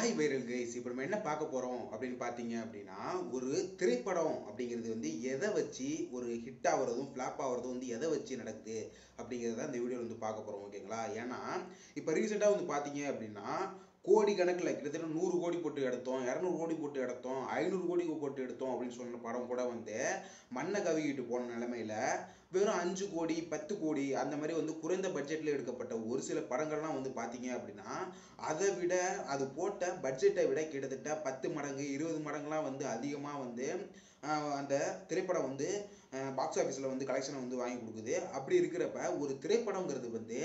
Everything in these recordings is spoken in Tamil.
ஹாய் வைரல் கைஸ், இப்போ நம்ம என்ன பார்க்க போகிறோம் அப்படின்னு பார்த்தீங்க அப்படின்னா, ஒரு திரைப்படம் அப்படிங்கிறது வந்து எதை வச்சு ஒரு ஹிட் ஆகிறதும் ஃப்ளாப் ஆகிறதும் வந்து எதை வச்சு நடக்குது அப்படிங்கிறத இந்த வீடியோவில் வந்து பார்க்க போகிறோம். ஓகேங்களா? ஏன்னா இப்போ ரீசெண்டாக வந்து பார்த்தீங்க அப்படின்னா கோடி கணக்கில் கிட்டத்தட்ட 100 கோடி போட்டு எடுத்தோம், 200 கோடி போட்டு எடுத்தோம், 500 கோடி போட்டு எடுத்தோம் அப்படின்னு சொன்ன படம் கூட வந்து மண்ணை கவிக்கிட்டு போன நிலைமையில வெறும் 5 கோடி 10 கோடி அந்த மாதிரி வந்து குறைந்த பட்ஜெட்டில் எடுக்கப்பட்ட ஒரு சில படங்கள்லாம் வந்து பார்த்தீங்க அப்படின்னா அதை விட அது போட்ட பட்ஜெட்டை விட கிட்டத்தட்ட 10 மடங்கு 20 மடங்குலாம் வந்து அதிகமாக வந்து அந்த திரைப்படம் வந்து பாக்ஸ் ஆஃபீஸில் வந்து கலெக்ஷனை வந்து வாங்கி கொடுக்குது. அப்படி இருக்கிறப்ப ஒரு திரைப்படங்கிறது வந்து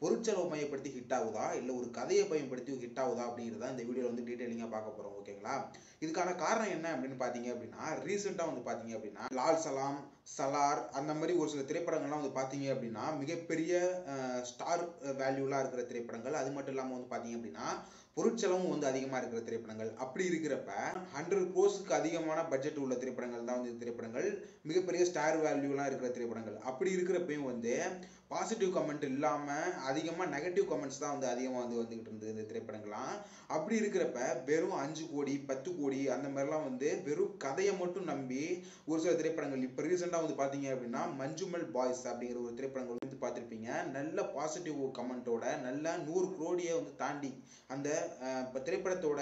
பொருட்செலவு மையப்படுத்தி ஹிட் ஆகுதா இல்லை ஒரு கதையை பயன்படுத்தி ஹிட் ஆகுதா அப்படிங்கிறத இந்த வீடியோவில் வந்து டீட்டெயிலிங்காக பார்க்க போகிறோம். ஓகேங்களா? இதுக்கான காரணம் என்ன அப்படின்னு பார்த்தீங்க அப்படின்னா, ரீசெண்டாக வந்து பார்த்தீங்க அப்படின்னா லால் சலாம், சலார் அந்த மாதிரி ஒரு சில திரைப்படங்கள்லாம் வந்து பார்த்தீங்க அப்படின்னா மிகப்பெரிய ஸ்டார் வேல்யூலாம் இருக்கிற திரைப்படங்கள். அது மட்டும் இல்லாமல் வந்து பார்த்தீங்க அப்படின்னா பொருட்செலவும் வந்து அதிகமாக இருக்கிற திரைப்படங்கள். அப்படி இருக்கிறப்ப 100 crores அதிகமான பட்ஜெட் உள்ள திரைப்படங்கள் தான் வந்து திரைப்படங்கள், மிகப்பெரிய ஸ்டார் வேல்யூலாம் இருக்கிற திரைப்படங்கள். அப்படி இருக்கிறப்பையும் வந்து பாசிட்டிவ் கமெண்ட் இல்லாமல் அதிகமாக நெகட்டிவ் கமெண்ட்ஸ் தான் வந்து அதிகமாக வந்துக்கிட்டு இருந்தது இந்த திரைப்படங்கள்லாம். அப்படி இருக்கிறப்ப வெறும் 5 கோடி 10 கோடி அந்த மாதிரிலாம் வந்து வெறும் கதையை மட்டும் நம்பி ஒரு சில திரைப்படங்கள் இப்போ ரீசெண்டாக வந்து பார்த்தீங்க அப்படின்னா மஞ்சுமல் பாய்ஸ் அப்படிங்கிற ஒரு திரைப்படங்கள் வந்து பார்த்துருப்பீங்க. நல்ல பாசிட்டிவ் கமெண்ட்டோட நல்ல 100 கோடியை வந்து தாண்டி அந்த திரைப்படத்தோட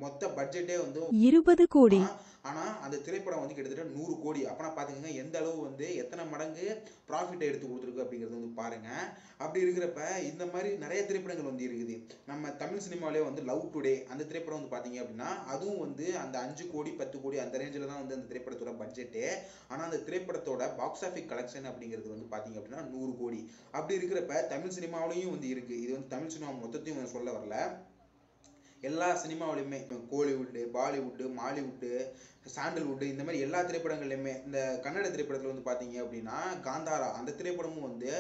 மொத்த பட்ஜெட்டே வந்து 20 கோடி. ஆனா அந்த திரைப்படம் வந்து கிட்டத்தட்ட 100 கோடி. அப்பனா பாத்துக்கங்க எந்த அளவு வந்து எத்தனை மடங்கு ப்ராஃபிட் எடுத்து கொடுத்துருக்கு அப்படிங்கிறது வந்து பாருங்க. அப்படி இருக்கிறப்ப இந்த மாதிரி நிறைய திரைப்படங்கள் வந்து இருக்குது. நம்ம தமிழ் சினிமாவிலே வந்து லவ் டுடே அந்த திரைப்படம் வந்து பாத்தீங்க அப்படின்னா அதுவும் வந்து அந்த 5 கோடி 10 கோடி அந்த ரேஞ்சில் தான் வந்து அந்த திரைப்படத்தோட பட்ஜெட்டு. ஆனா அந்த திரைப்படத்தோட பாக்ஸ் ஆஃபீஸ் கலெக்ஷன் அப்படிங்கிறது வந்து பாத்தீங்க அப்படின்னா 100 கோடி. அப்படி இருக்கிறப்ப தமிழ் சினிமாவிலையும் வந்து இருக்கு. இது வந்து தமிழ் சினிமா மொத்தத்தையும் சொல்ல வரல, எல்லா சினிமாவிலையுமே கோலிவுட்டு, பாலிவுட்டு, மாலிவுட்டு, சாண்டல்வுட்டு இந்த மாதிரி எல்லா திரைப்படங்கள்லையுமே இந்த கன்னட திரைப்படத்தில் வந்து பார்த்தீங்க அப்படின்னா காந்தாரா அந்த திரைப்படமும் வந்து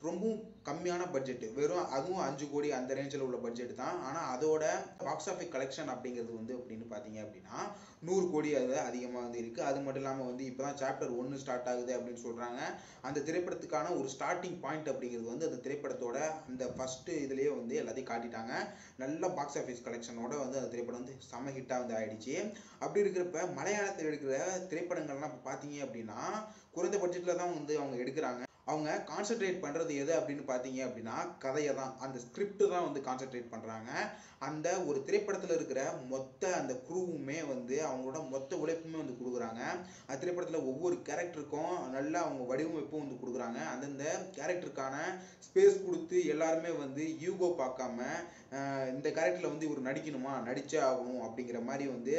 ரொம்பவும் கம்மியான பட்ஜெட்டு, வெறும் அதுவும் 5 கோடி அந்த ரேஞ்சில் உள்ள பட்ஜெட் தான். ஆனால் அதோட பாக்ஸ் ஆஃபீஸ் கலெக்ஷன் அப்படிங்கிறது வந்து அப்படின்னு பார்த்தீங்க அப்படின்னா 100 கோடி அது அதிகமாக வந்து இருக்குது. அது மட்டும் இல்லாமல் வந்து இப்போ தான் சாப்டர் 1 ஸ்டார்ட் ஆகுது அப்படின்னு சொல்கிறாங்க. அந்த திரைப்படத்துக்கான ஒரு ஸ்டார்டிங் பாயிண்ட் அப்படிங்கிறது வந்து அந்த திரைப்படத்தோட அந்த ஃபஸ்ட்டு இதுலேயே வந்து எல்லாத்தையும் காட்டிட்டாங்க. நல்ல பாக்ஸ் ஆஃபீஸ் கலெக்ஷனோட வந்து அந்த திரைப்படம் வந்து செம ஹிட்டாக வந்து ஆயிடுச்சு. அப்படி இருக்கிறப்ப மலையாளத்தில் எடுக்கிற திரைப்படங்கள்லாம் இப்போ பார்த்தீங்க அப்படின்னா குறைந்த பட்ஜெட்டில் தான் வந்து அவங்க எடுக்கிறாங்க. அவங்க கான்சென்ட்ரேட் பண்ணுறது எது அப்படின்னு பார்த்தீங்க அப்படின்னா கதையை தான், அந்த ஸ்கிரிப்ட் தான் வந்து கான்சென்ட்ரேட் பண்ணுறாங்க. அந்த ஒரு திரைப்படத்தில் இருக்கிற மொத்த அந்த குரூவுமே வந்து அவங்களோட மொத்த உழைப்புமே வந்து கொடுக்குறாங்க. அந்த திரைப்படத்தில் ஒவ்வொரு கேரக்டருக்கும் நல்லா அவங்க வடிவமைப்பும் வந்து கொடுக்குறாங்க. அந்தந்த கேரக்டருக்கான ஸ்பேஸ் கொடுத்து எல்லாருமே வந்து யூகோ பார்க்காம இந்த கேரக்டரில் வந்து இவர் நடிக்கணுமா நடிச்சே ஆகணும் அப்படிங்கிற மாதிரி வந்து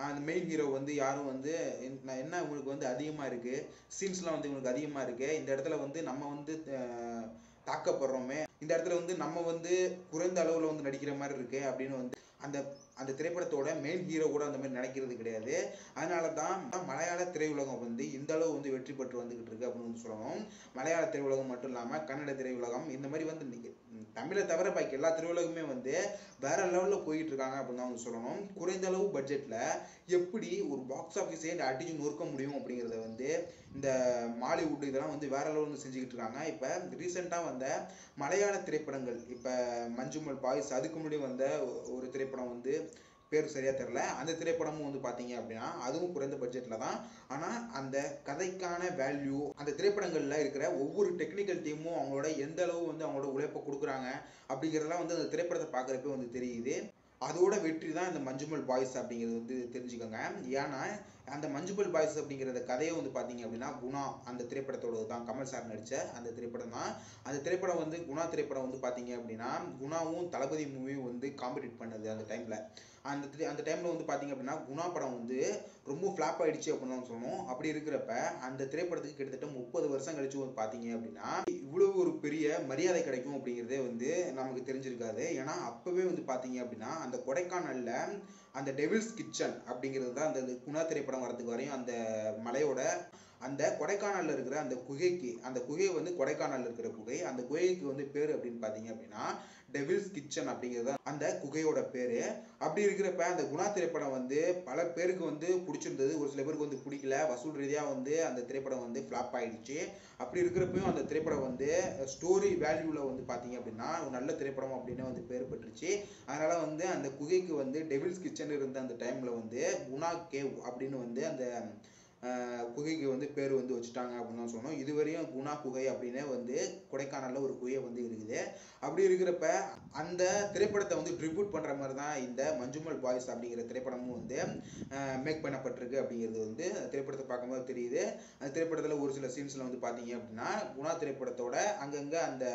அந்த மெயின் ஹீரோ வந்து யாரும் வந்து என்ன இவங்களுக்கு வந்து அதிகமாக இருக்குது, சீன்ஸ்லாம் வந்து இவங்களுக்கு அதிகமாக இருக்குது, இந்த இடத்துல வந்து நம்ம வந்து தாக்கப்படுறோமே, இந்த இடத்துல வந்து நம்ம வந்து குறைந்த அளவில் வந்து நடிக்கிற மாதிரி இருக்கு அப்படின்னு வந்து அந்த அந்த திரைப்படத்தோட மெயின் ஹீரோ கூட அந்த மாதிரி நினைக்கிறது கிடையாது. அதனால தான் மலையாள திரையுலகம் வந்து இந்த அளவு வந்து வெற்றி பெற்று வந்துகிட்டு இருக்கு அப்படின்னு வந்து சொல்லணும். மலையாள திரையுலகம் மட்டும் இல்லாமல் கன்னட திரையுலகம் இந்த மாதிரி வந்து தமிழை தவிர பாக்கி எல்லா திரையுலகமே வந்து வேற லெவலில் போயிட்டு இருக்காங்க அப்படின்னு தான் வந்து சொல்லணும். குறைந்த அளவு பட்ஜெட்டில் எப்படி ஒரு பாக்ஸ் ஆஃபீஸே அடிச்சு நொறுக்க முடியும் அப்படிங்கிறத வந்து இந்த மாலிவுட் இதெல்லாம் வந்து வேற லெவலில் வந்து செஞ்சுக்கிட்டு இருக்காங்க. இப்போ ரீசெண்டாக வந்த மலையாள திரைப்படங்கள், இப்போ மஞ்சுமல் பாய்ஸ், அதுக்கு முன்னாடி வந்த ஒரு திரைப்படம் வந்து பேர் சரியா தெரியல, அந்த திரைப்படமும் வந்து பார்த்தீங்க அப்படின்னா அதுவும் குறைந்த பட்ஜெட்டில் தான். ஆனால் அந்த கதைக்கான வேல்யூ, அந்த திரைப்படங்களில் இருக்கிற ஒவ்வொரு டெக்னிக்கல் டீமும் அவங்களோட எந்த அளவு வந்து அவங்களோட உழைப்பை கொடுக்குறாங்க அப்படிங்கிறதெல்லாம் வந்து அந்த திரைப்படத்தை பார்க்குறப்ப வந்து தெரியுது. அதோட வெற்றி தான் இந்த மஞ்சுமல் பாய்ஸ் அப்படிங்கிறது வந்து தெரிஞ்சுக்கோங்க. ஏன்னா அந்த மஞ்சுமல் பாய்ஸ் அப்படிங்கிற கதையை வந்து பார்த்தீங்க அப்படின்னா குணா அந்த திரைப்படத்தோட தான், கமல் சார் நடித்த அந்த திரைப்படம் தான். அந்த திரைப்படம் வந்து குணா திரைப்படம் வந்து பார்த்தீங்க அப்படின்னா குணாவும் தளபதி மூவியும் வந்து காம்படிட் பண்ணது அந்த டைமில். அந்த டைமில் வந்து பார்த்தீங்க அப்படின்னா குணா படம் வந்து ரொம்ப ஃப்ளாப் ஆகிடுச்சு அப்படின்னு தான் சொல்லணும். அப்படி இருக்கிறப்ப அந்த திரைப்படத்துக்கு கிட்டத்தட்ட 30 வருஷம் கழிச்சு வந்து பார்த்தீங்க அப்படின்னா இவ்வளோ ஒரு பெரிய மரியாதை கிடைக்கும் அப்படிங்கிறதே வந்து நமக்கு தெரிஞ்சிருக்காது. ஏன்னா அப்போவே வந்து பார்த்தீங்க அப்படின்னா அந்த கொடைக்கானலில் அந்த டெவில்ஸ் கிச்சன் அப்படிங்கிறது தான் அந்த குணா திரைப்படம் வரதுக்கு வரையும் அந்த மலையோட அந்த கொடைக்கானலில் இருக்கிற அந்த குகைக்கு, அந்த குகை வந்து கொடைக்கானலில் இருக்கிற குகை, அந்த குகைக்கு வந்து பேர் அப்படின்னு பார்த்தீங்க அப்படின்னா டெவில்ஸ் கிச்சன் அப்படிங்கிறது அந்த குகையோட பேரு. அப்படி இருக்கிறப்ப அந்த குணா திரைப்படம் வந்து பல பேருக்கு வந்து பிடிச்சிருந்தது, ஒரு சில பேருக்கு வந்து பிடிக்கல. வசூல் ரீதியா வந்து அந்த திரைப்படம் வந்து ஃபிளாப் ஆயிடுச்சு. அப்படி இருக்கிறப்பையும் அந்த திரைப்படம் வந்து ஸ்டோரி வேல்யூல வந்து பாத்தீங்க அப்படின்னா ஒரு நல்ல திரைப்படம் அப்படின்னு வந்து பேர் பெற்றுச்சு. அதனால வந்து அந்த குகைக்கு வந்து டெவில்ஸ் கிச்சன் இருந்த அந்த டைம்ல வந்து குணா கேவ் அப்படின்னு வந்து அந்த குகைக்கு வந்து பேர் வந்து வச்சுட்டாங்க அப்படின்னு தான் சொல்லணும். இதுவரையும் குணா குகை அப்படின்னே வந்து கொடைக்கானல்ல ஒரு குகை வந்து இருக்குது. அப்படி இருக்கிறப்ப அந்த திரைப்படத்தை வந்து ட்ரிபியூட் பண்ற மாதிரி தான் இந்த மஞ்சுமல் பாய்ஸ் அப்படிங்கிற திரைப்படமும் வந்து மேக் பண்ணப்பட்டிருக்கு அப்படிங்கிறது வந்து திரைப்படத்தை பார்க்கும்போது தெரியுது. அந்த திரைப்படத்துல ஒரு சில சீன்ஸ்ல வந்து பாத்தீங்க அப்படின்னா குணா திரைப்படத்தோட அங்கங்க அந்த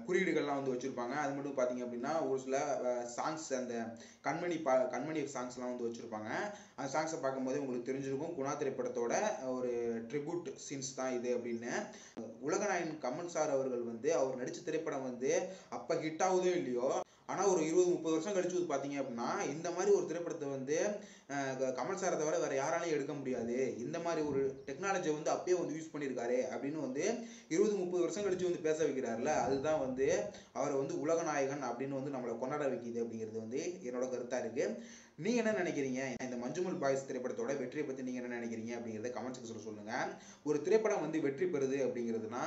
குறியீடுகள்லாம் வந்து வச்சிருப்பாங்க. அது மட்டும் பாத்தீங்க அப்படின்னா ஒரு சில சாங்ஸ் அந்த கண்மணி சாங்ஸ்லாம் வந்து வச்சிருப்பாங்க. அந்த சாங்ஸை பார்க்கும்போது உங்களுக்கு தெரிஞ்சிருக்கும் குணா திரைப்படத்தோட ஒரு ட்ரிபியூட் சீன்ஸ் தான் இது அப்படின்னு. உலகநாயகன் கமல் சார் அவர்கள் வந்து அவர் நடிச்ச திரைப்படம் வந்து அப்ப ஹிட் ஆகுதோ இல்லையோ, ஆனா ஒரு 20-30 வருஷம் கழிச்சு பாத்தீங்க அப்படின்னா இந்த மாதிரி ஒரு திரைப்படத்தை வந்து கமல் சாரை தவிர வேற யாராலையும் எடுக்க முடியாது, இந்த மாதிரி ஒரு டெக்னாலஜி வந்து அப்பயே வந்து யூஸ் பண்ணியிருக்காரு அப்படின்னு வந்து 20-30 வருஷம் கழிச்சு வந்து பேச வைக்கிறாருல, அதுதான் வந்து அவரை வந்து உலகநாயகன் அப்படின்னு வந்து நம்மளை கொண்டாட வைக்குது அப்படிங்கிறது வந்து என்னோட கருத்தா இருக்கு. நீங்க என்ன நினைக்கிறீங்க? இந்த மஞ்சுமல் பாய்ஸ் திரைப்படத்தோட வெற்றியை பத்தி நீங்க என்ன நினைக்கிறீங்க அப்படிங்கறத கமெண்ட் செக்ஷன்ல சொல்லுங்க. ஒரு திரைப்படம் வந்து வெற்றி பெறுது அப்படிங்கிறதுனா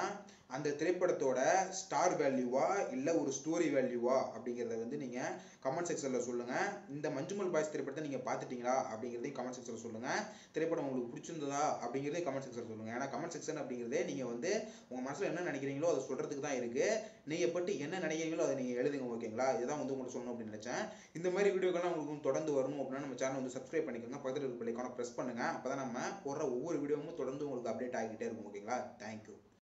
அந்த திரைப்படத்தோட ஸ்டார் வேல்யூவா இல்ல ஒரு ஸ்டோரி வேல்யூவா அப்படிங்கறத வந்து நீங்க கமெண்ட் செக்ஷன்ல சொல்லுங்க. இந்த மஞ்சுமல் பாய்ஸ் திரைப்படத்தை நீங்க பாத்துட்டீங்களா அப்படிங்கறதையும் கமெண்ட் செக்ஷன்ல சொல்லுங்க. திரைப்படம் உங்களுக்கு பிடிச்சிருந்ததா அப்படிங்கறதையும் கமெண்ட் செக்ஷன்ல சொல்லுங்க. ஏன்னா கமெண்ட் செக்ஷன் அப்படிங்கறதே நீங்க வந்து உங்க மனசுல என்ன நினைக்கிறீங்களோ அதை சொல்றதுக்கு தான் இருக்கு. நீங்க பற்றி என்ன நினைக்கிறீங்களோ அதை நீங்க எழுதுங்க, ஓகேங்களா? இதுதான் வந்து உங்களுக்கு சொல்லணும் அப்படின்னு நினைச்சேன். இந்த மாதிரி வீடியோக்கெல்லாம் உங்களுக்கு தொடர்ந்து வரணும் அப்படின்னா நம்ம சேனல் வந்து சப்ஸ்கிரைப் பண்ணிக்கோங்க, பக்கத்துல இருக்க பெல் ஐகானை பிரஸ் பண்ணுங்க. அப்பதான் நம்ம போடுற ஒவ்வொரு வீடியோவும் தொடர்ந்து உங்களுக்கு அப்டேட் ஆகிட்டே இருக்கும், ஓகேங்களா? தேங்க்யூ.